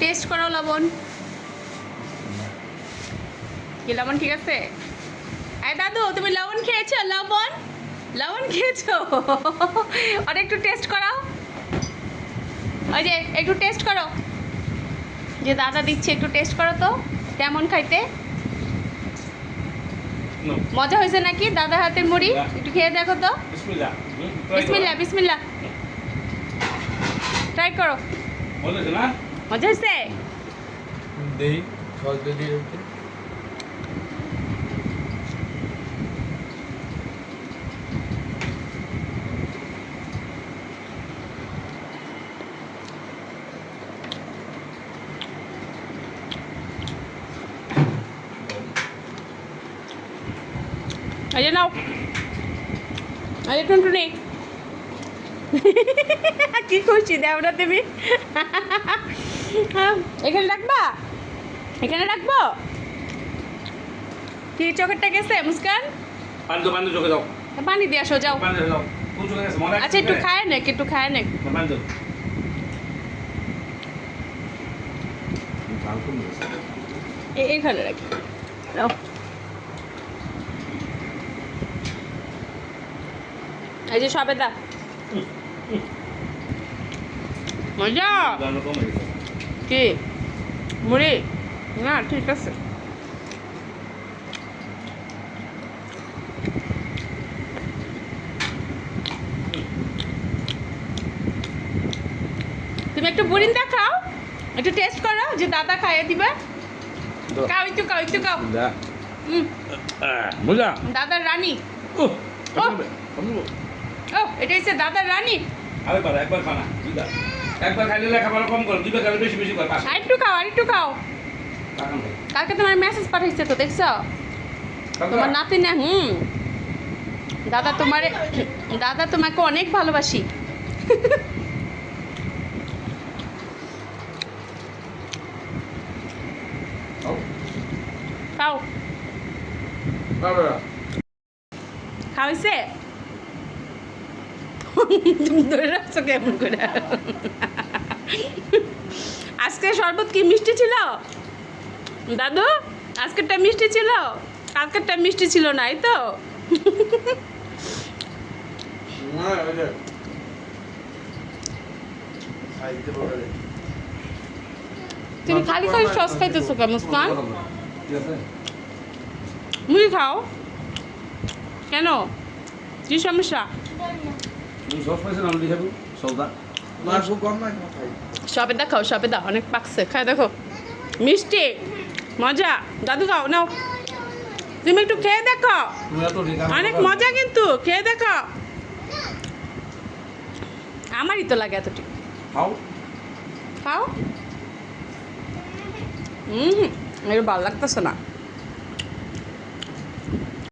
Test করো লবণ। কি লবণ ঠিক আছে? এই দাদু তুমি লবণ খেয়েছো? লবণ লবণ খেয়েছো? আর একটু টেস্ট করাও। ওই যে একটু টেস্ট করো, যে দাদা দিচ্ছে একটু টেস্ট করো তো কেমন খাইতে। মজা হয়েছে নাকি দাদার হাতের মুড়ি? একটু খেয়ে দেখো তো। বিসমিল্লাহ বিসমিল্লাহ, ট্রাই করো। মজা হয়েছে? দেই সস দিয়ে এই যে নাও, এই যে টুনটুনি। কি খুশি দেও না তুমি। এখানে রাখবা, এখানে রাখবো। কি চোখেরটা গেছে মুস্কান? পানি চোখে দাও, পানি দিয়ে আসো যাও। পানি দাও। কোন চোখে গেছে মনে আছে? আচ্ছা একটু খায় না, একটু খায় না। পানি দাও। ঝাল কম দিয়েছে। এইখানে রাখি নাও। এই যে সবেদা, মজা। ঝাল কম হয়ে গেছে। কি মুড়ি? না ঠিক আছে। তুমি একটু বুরিন্দা খাও, একটু টেস্ট করো, যে দাদা খাইয়ে দিবে। খাও একটু, খাও একটু, খাও। মজা। দাদার রানী। ও ও এটা হচ্ছে দাদার রানী। আরেকবার, একবার খানা দুইবার। একবার খাইলে খাবার কম করো, দুইবার খাইলে বেশি বেশি করে পাস। আরেকটু খাও, আরেকটু খাও। কালকে তোমার মেসেজ পাঠাইছে তো, দেখছো? তোমার নাতি না। দাদা তোমারে, দাদা তোমাকে অনেক ভালোবাসি। খাও, খাওয়াইছে? তুমি ধরে রাখছো কেমন করে? আজকে শরবত কি মিষ্টি ছিল দাদু? আজকেরটা মিষ্টি ছিল, কালকেরটা মিষ্টি ছিল না, এই তো? তুমি খালি খালি সস খাইতেছো কেন মুস্কান? মুড়ি খাও কেন? কি সমস্যা? সবেদা খাও, সবেদা অনেক পাকছে, খাই দেখো মিষ্টি মজা। দাদু খাও নাও, তুমি একটু খেয়ে দেখো, অনেক মজা কিন্তু, খেয়ে দেখো। আমারই তো লাগে এতটুকু। খাও খাও। এর ভালো লাগতেছে না।